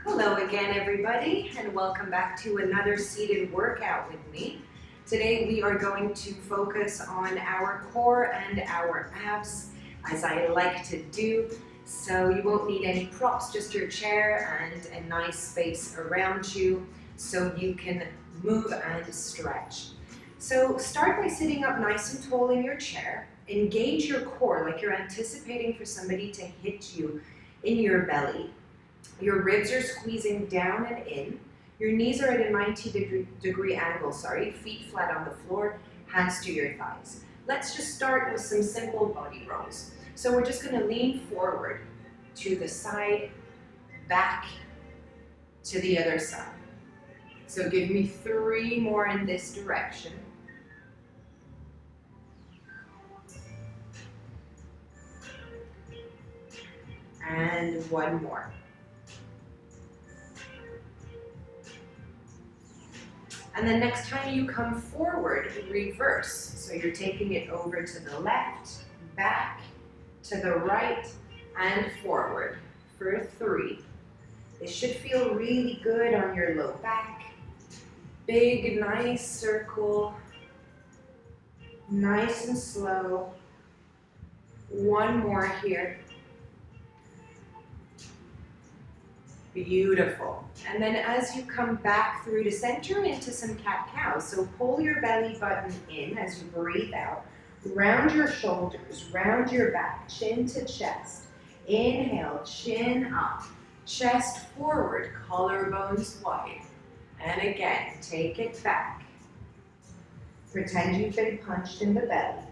Hello again, everybody, and welcome back to another seated workout with me. Today we are going to focus on our core and our abs, as I like to do. So you won't need any props, just your chair and a nice space around you so you can move and stretch. So start by sitting up nice and tall in your chair. Engage your core like you're anticipating for somebody to hit you in your belly. Your ribs are squeezing down and in. Your knees are at a 90-degree angle, feet flat on the floor, hands to your thighs. Let's just start with some simple body rolls. So we're just going to lean forward to the side, back to the other side. So give me 3 more in this direction. And 1 more. And then next time you come forward, reverse. So you're taking it over to the left, back, to the right, and forward for 3. This should feel really good on your low back. Big, nice circle. Nice and slow. 1 more here. Beautiful. And then as you come back through to center into some cat-cow, so pull your belly button in as you breathe out. Round your shoulders, round your back, chin to chest. Inhale, chin up, chest forward, collarbones wide. And again, take it back. Pretend you've been punched in the belly.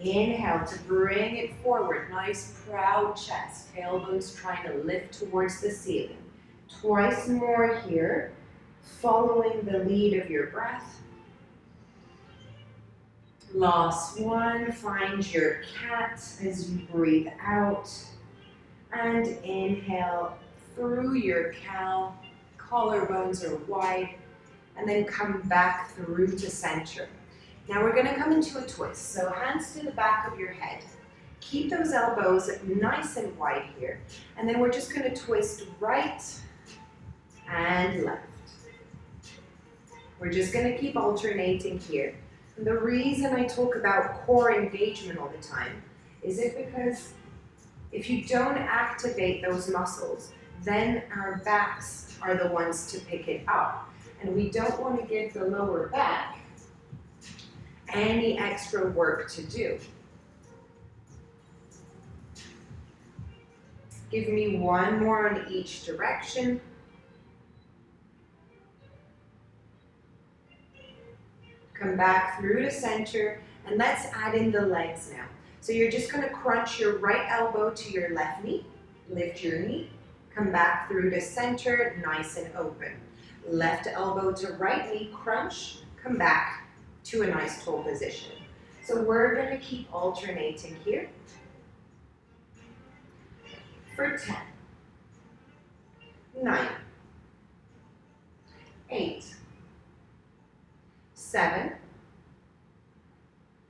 Inhale to bring it forward, nice proud chest, tailbones trying to lift towards the ceiling. Twice more here, following the lead of your breath. Last one, find your cat as you breathe out. And inhale through your cow, collarbones are wide, and then come back through to center. Now we're going to come into a twist, so hands to the back of your head. Keep those elbows nice and wide here, and then we're just going to twist right and left. We're just going to keep alternating here. And the reason I talk about core engagement all the time is because if you don't activate those muscles, then our backs are the ones to pick it up. And we don't want to give the lower back any extra work to do. Give me 1 more on each direction. Come back through to center, and let's add in the legs now. So you're just going to crunch your right elbow to your left knee, lift your knee, come back through to center, nice and open. Left elbow to right knee, crunch, come back to a nice tall position. So we're going to keep alternating here for 10, 9, 8, 7,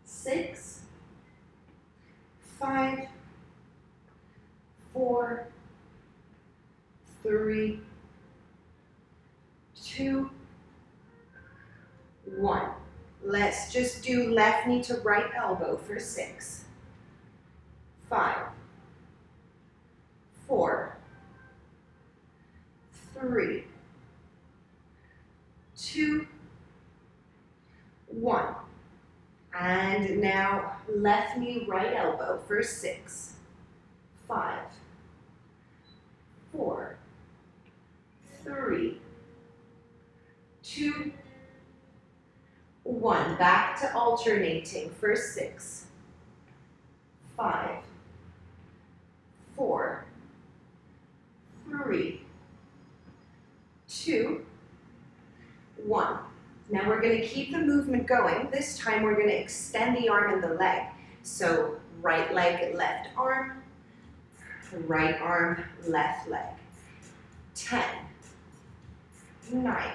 6, 5, 4, 3, 2, 1. Let's just do left knee to right elbow for 6, 5, 4, 3, 2, 1. And now left knee, right elbow for 6, 5, 4, 3, 2, 1. Back to alternating for 6, 5, 4, 3, 2, 1. Now we're going to keep the movement going. This time we're going to extend the arm and the leg. So right leg, left arm, left leg. 10, 9,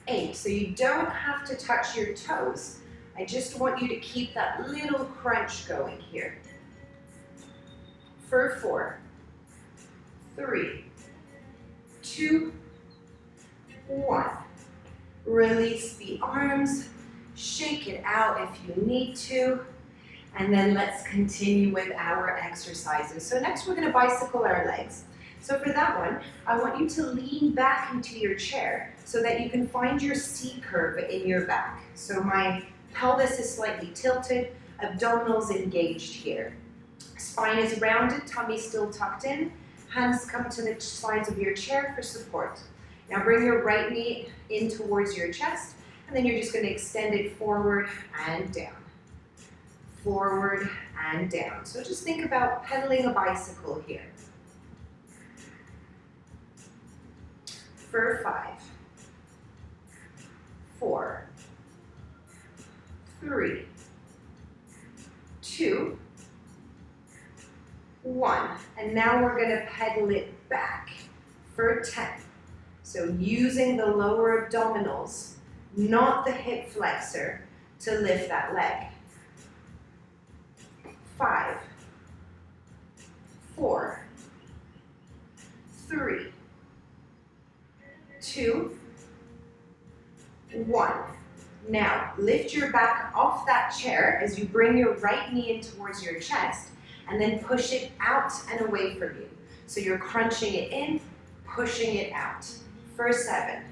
8. So you don't have to touch your toes. I just want you to keep that little crunch going here. For 4, 3, 2, 1. Release the arms, shake it out if you need to, and then let's continue with our exercises. So next we're going to bicycle our legs. So for that one, I want you to lean back into your chair so that you can find your C curve in your back. So my pelvis is slightly tilted, abdominals engaged here. Spine is rounded, tummy still tucked in, hands come to the sides of your chair for support. Now bring your right knee in towards your chest, and then you're just going to extend it forward and down. Forward and down. So just think about pedaling a bicycle here. For 5, 4, 3, 2, 1. And now we're going to pedal it back for 10. So using the lower abdominals, not the hip flexor, to lift that leg. 5, 4, 3, 2, 1. Now, lift your back off that chair as you bring your right knee in towards your chest, and then push it out and away from you. So you're crunching it in, pushing it out. For 7,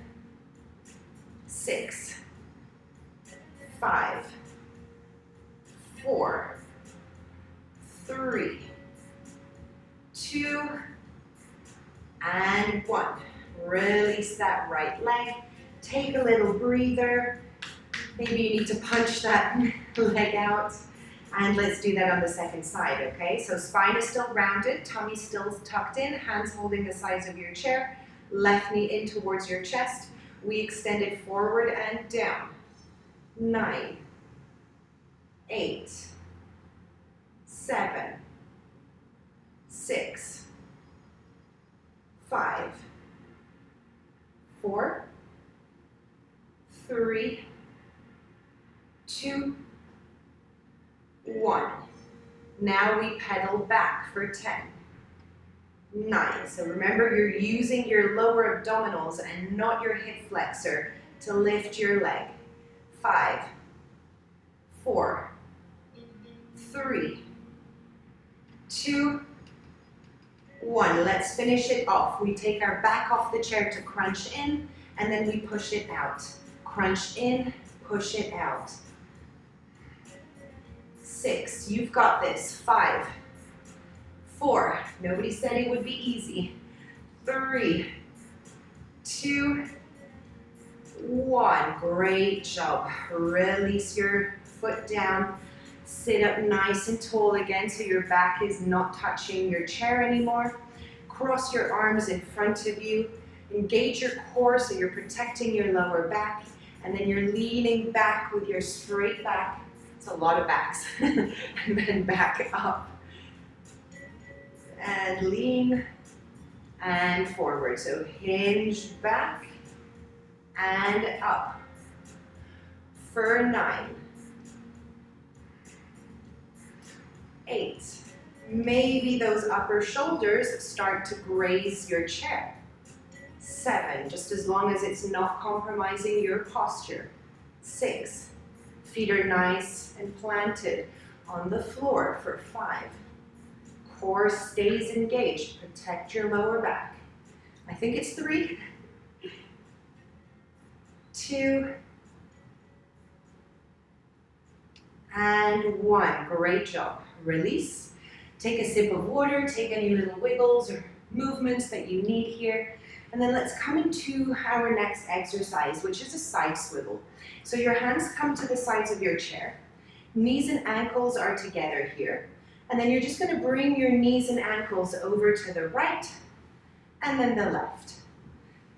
6, 5, 4, 3, 2, and 1. Release that right leg. Take a little breather. Maybe you need to punch that leg out. And let's do that on the second side, okay? So spine is still rounded, tummy still tucked in, hands holding the sides of your chair, left knee in towards your chest. We extend it forward and down. 9, 8, 7, 6, 5, 4, 3, 2, 1. Now we pedal back for 10. 9. So remember, you're using your lower abdominals and not your hip flexor to lift your leg. 5, 4, 3, 2, 1. Let's finish it off. We take our back off the chair to crunch in, and then we push it out. Crunch in, push it out. 6, you've got this. 5, 4, nobody said it would be easy. 3, 2, 1. Great job. Release your foot down. Sit up nice and tall again so your back is not touching your chair anymore. Cross your arms in front of you. Engage your core so you're protecting your lower back. And then you're leaning back with your straight back. It's a lot of backs. And then back up. And lean and forward. So hinge back and up. For 9. 8. Maybe those upper shoulders start to graze your chair. 7, just as long as it's not compromising your posture. 6, feet are nice and planted on the floor. For 5, core stays engaged. Protect your lower back. I think it's 3, 2, and 1. Great job. Release. Take a sip of water. Take any little wiggles or movements that you need here. And then let's come into our next exercise, which is a side swivel. So your hands come to the sides of your chair. Knees and ankles are together here. And then you're just going to bring your knees and ankles over to the right and then the left.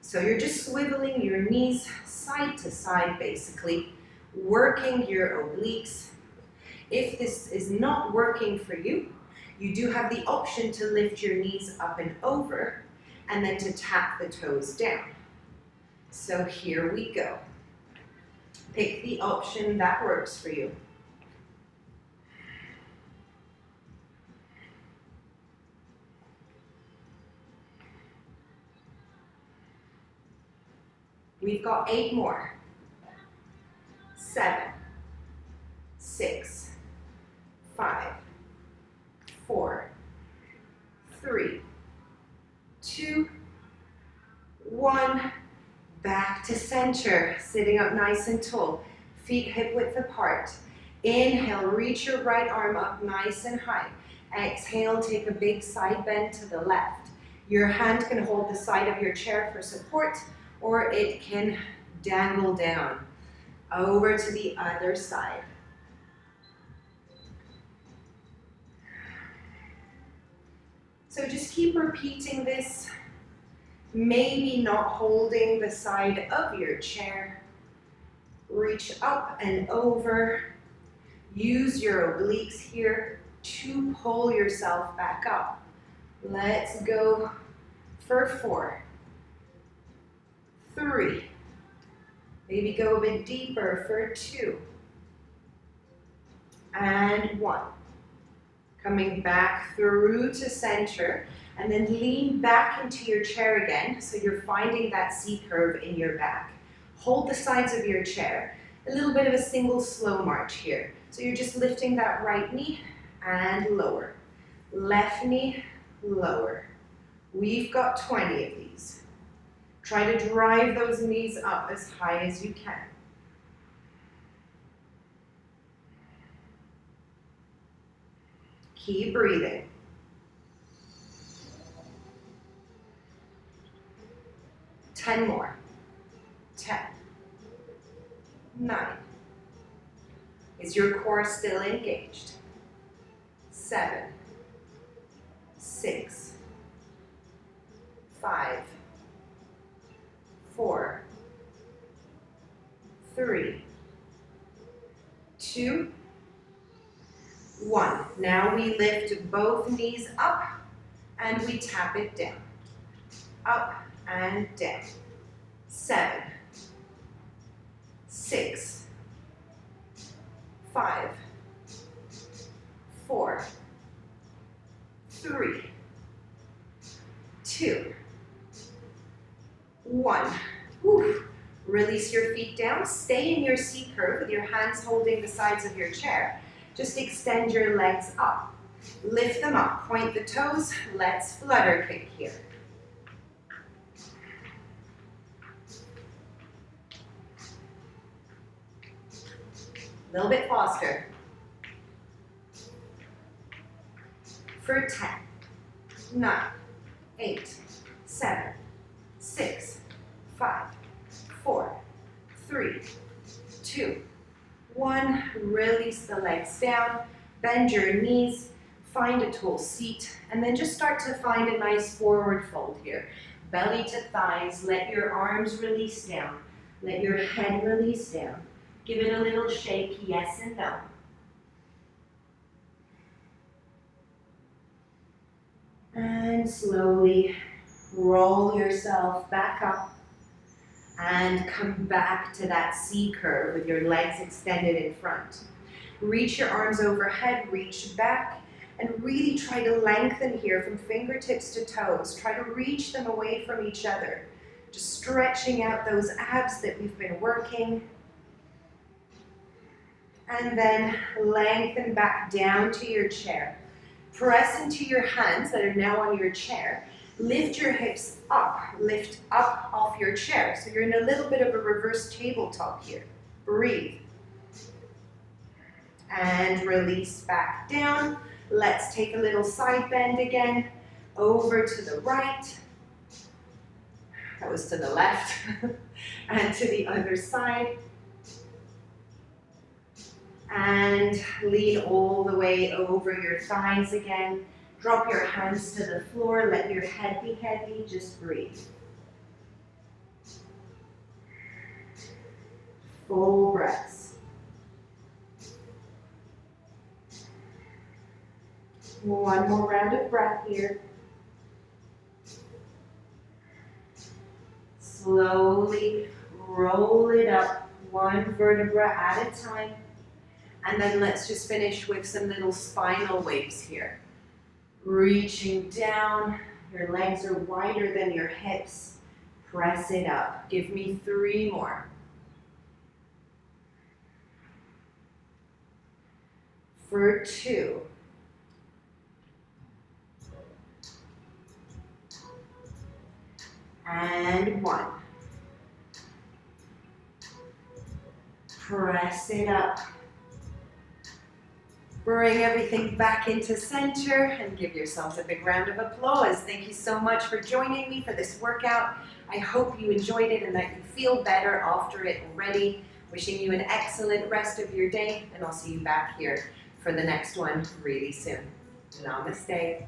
So you're just swiveling your knees side to side, basically, working your obliques. If this is not working for you, you do have the option to lift your knees up and over and then to tap the toes down. So here we go. Pick the option that works for you. We've got 8 more. 7, 6, 5, 4, 3, 2, 1. Back to center, sitting up nice and tall. Feet hip width apart. Inhale, reach your right arm up nice and high. Exhale, take a big side bend to the left. Your hand can hold the side of your chair for support, or it can dangle down. Over to the other side. So just keep repeating this. Maybe not holding the side of your chair. Reach up and over. Use your obliques here to pull yourself back up. Let's go for 4, 3. Maybe go a bit deeper for 2. And 1. Coming back through to center. And then lean back into your chair again, so you're finding that C curve in your back. Hold the sides of your chair. A little bit of a single slow march here. So you're just lifting that right knee and lower. Left knee, lower. We've got 20 of these. Try to drive those knees up as high as you can. Keep breathing. 10 more. 10. 9. Is your core still engaged? 7. 6. 5. 4. 3. 2. 1. Now we lift both knees up and we tap it down. Up and down. 7, 6, 5, 4, 3, 2, 1. Whew. Release your feet down. Stay in your C curve with your hands holding the sides of your chair. Just extend your legs up. Lift them up. Point the toes. Let's flutter kick here. A little bit faster. For 10, 9, 8, 7, 6, 5, 4, 3, 2, 1. Release the legs down. Bend your knees. Find a tall seat. And then just start to find a nice forward fold here. Belly to thighs. Let your arms release down. Let your head release down. Give it a little shake, yes and no. And slowly roll yourself back up and come back to that C curve with your legs extended in front. Reach your arms overhead, reach back, and really try to lengthen here from fingertips to toes. Try to reach them away from each other. Just stretching out those abs that we've been working. And then lengthen back down to your chair. Press into your hands that are now on your chair. Lift your hips up. Lift up off your chair. So you're in a little bit of a reverse tabletop here. Breathe. And release back down. Let's take a little side bend again. Over to the right. That was to the left. And to the other side. And lean all the way over your thighs again. Drop your hands to the floor. Let your head be heavy. Just breathe. Full breaths. One more round of breath here. Slowly roll it up, one vertebra at a time. And then let's just finish with some little spinal waves here. Reaching down, your legs are wider than your hips. Press it up. Give me 3 more. 2. And 1. Press it up. Bring everything back into center and give yourselves a big round of applause. Thank you so much for joining me for this workout. I hope you enjoyed it and that you feel better after it already. Wishing you an excellent rest of your day, and I'll see you back here for the next one really soon. Namaste.